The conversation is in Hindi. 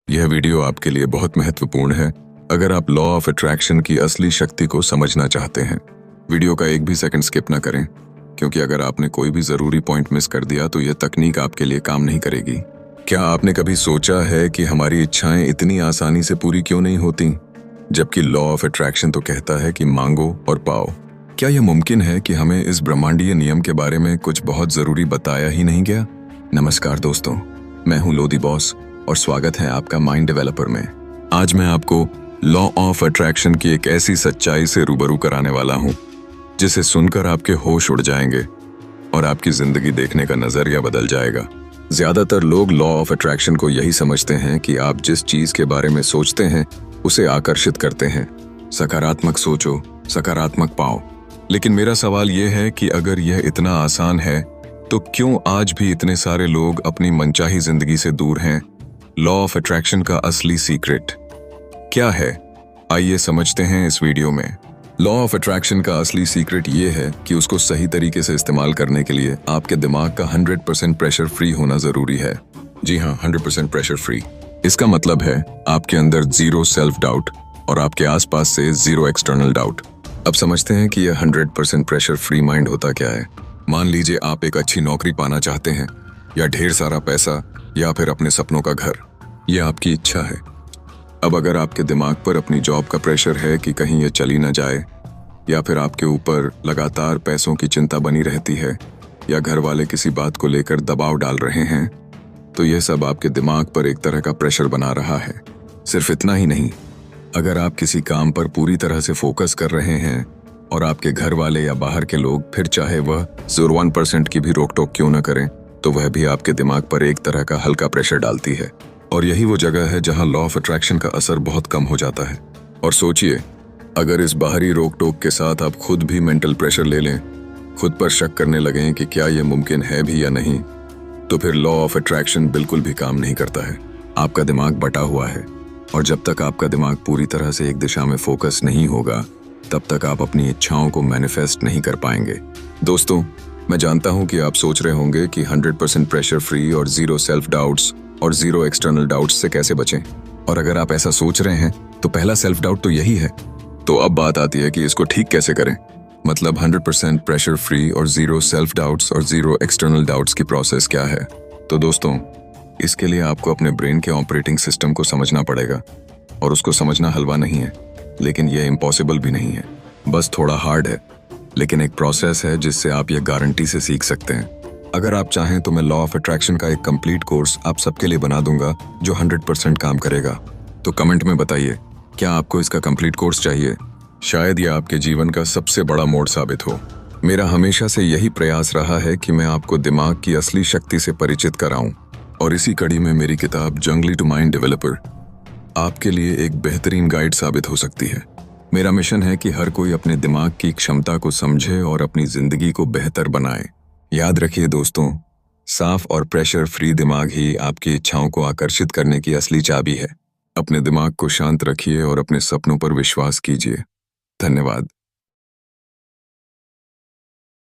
यह वीडियो आपके लिए बहुत महत्वपूर्ण है अगर आप लॉ ऑफ अट्रैक्शन की असली शक्ति को समझना चाहते हैं। वीडियो का एक भी सेकंड स्किप ना करें, क्योंकि अगर आपने कोई भी जरूरी पॉइंट मिस कर दिया तो यह तकनीक आपके लिए काम नहीं करेगी। क्या आपने कभी सोचा है कि हमारी इच्छाएं इतनी आसानी से पूरी क्यों नहीं होती, जबकि लॉ ऑफ अट्रैक्शन तो कहता है कि मांगो और पाओ। क्या यह मुमकिन है कि हमें इस ब्रह्मांडीय नियम के बारे में कुछ बहुत जरूरी बताया ही नहीं गया? नमस्कार दोस्तों, मैं हूं लोदी बॉस और स्वागत है आपका माइंड डेवलपर में। आज मैं आपको लॉ ऑफ अट्रैक्शन की एक ऐसी सच्चाई से रूबरू कराने वाला हूं जिसे सुनकर आपके होश उड़ जाएंगे और आपकी जिंदगी देखने का नजरिया बदल जाएगा। ज्यादातर लोग लॉ ऑफ अट्रैक्शन को यही समझते हैं कि आप जिस चीज के बारे में सोचते हैं उसे आकर्षित करते हैं। सकारात्मक सोचो, सकारात्मक पाओ। लेकिन मेरा सवाल यह है कि अगर यह इतना आसान है तो क्यों आज भी इतने सारे लोग अपनी मनचाही जिंदगी से दूर हैं? लॉ ऑफ अट्रैक्शन का असली सीक्रेट क्या है, आइए समझते हैं इस वीडियो में। लॉ ऑफ अट्रैक्शन का असली सीक्रेट ये है कि उसको सही तरीके से इस्तेमाल करने के लिए आपके दिमाग का 100% प्रेशर फ्री होना जरूरी है। जी हाँ, 100% प्रेशर फ्री। इसका मतलब है आपके अंदर जीरो सेल्फ डाउट और आपके आसपास से जीरो एक्सटर्नल डाउट। अब समझते हैं कि यह 100% प्रेशर फ्री माइंड होता क्या है। मान लीजिए आप एक अच्छी नौकरी पाना चाहते हैं, या ढेर सारा पैसा, या फिर अपने सपनों का घर। यह आपकी इच्छा है। अब अगर आपके दिमाग पर अपनी जॉब का प्रेशर है कि कहीं यह चली ना जाए, या फिर आपके ऊपर लगातार पैसों की चिंता बनी रहती है, या घर वाले किसी बात को लेकर दबाव डाल रहे हैं, तो यह सब आपके दिमाग पर एक तरह का प्रेशर बना रहा है। सिर्फ इतना ही नहीं, अगर आप किसी काम पर पूरी तरह से फोकस कर रहे हैं और आपके घर वाले या बाहर के लोग, फिर चाहे वह 0.1% की भी रोक टोक क्यों न करें, तो वह भी आपके दिमाग पर एक तरह का हल्का प्रेशर डालती है। और यही वो जगह है जहां लॉ ऑफ अट्रैक्शन का असर बहुत कम हो जाता है। और सोचिए, अगर इस बाहरी रोक टोक के साथ आप खुद भी मेंटल प्रेशर ले लें, खुद पर शक करने लगें कि क्या यह मुमकिन है भी या नहीं, तो फिर लॉ ऑफ अट्रैक्शन बिल्कुल भी काम नहीं करता है। आपका दिमाग बटा हुआ है, और जब तक आपका दिमाग पूरी तरह से एक दिशा में फोकस नहीं होगा, तब तक आप अपनी इच्छाओं को मैनिफेस्ट नहीं कर पाएंगे। दोस्तों, मैं जानता हूं कि आप सोच रहे होंगे कि 100% प्रेशर फ्री और जीरो सेल्फ डाउट्स और जीरो एक्सटर्नल डाउट्स से कैसे बचें। और अगर आप ऐसा सोच रहे हैं तो पहला सेल्फ डाउट तो यही है। तो अब बात आती है कि इसको ठीक कैसे करें। मतलब 100% प्रेशर फ्री और जीरो सेल्फ डाउट्स और जीरो एक्सटर्नल डाउट्स की प्रोसेस क्या है। तो दोस्तों, इसके लिए आपको अपने ब्रेन के ऑपरेटिंग सिस्टम को समझना पड़ेगा। और उसको समझना हलवा नहीं है, लेकिन यह इम्पॉसिबल भी नहीं है। बस थोड़ा हार्ड है, लेकिन एक प्रोसेस है जिससे आप यह गारंटी से सीख सकते हैं। अगर आप चाहें तो मैं लॉ ऑफ अट्रैक्शन का एक कंप्लीट कोर्स आप सबके लिए बना दूंगा जो 100% काम करेगा। तो कमेंट में बताइए, क्या आपको इसका कंप्लीट कोर्स चाहिए? शायद यह आपके जीवन का सबसे बड़ा मोड़ साबित हो। मेरा हमेशा से यही प्रयास रहा है कि मैं आपको दिमाग की असली शक्ति से परिचित कराऊं, और इसी कड़ी में मेरी किताब जंगली टू माइंड डेवलपर आपके लिए एक बेहतरीन गाइड साबित हो सकती है। मेरा मिशन है कि हर कोई अपने दिमाग की क्षमता को समझे और अपनी जिंदगी को बेहतर बनाए। याद रखिए दोस्तों, साफ और प्रेशर फ्री दिमाग ही आपकी इच्छाओं को आकर्षित करने की असली चाबी है। अपने दिमाग को शांत रखिए और अपने सपनों पर विश्वास कीजिए। धन्यवाद।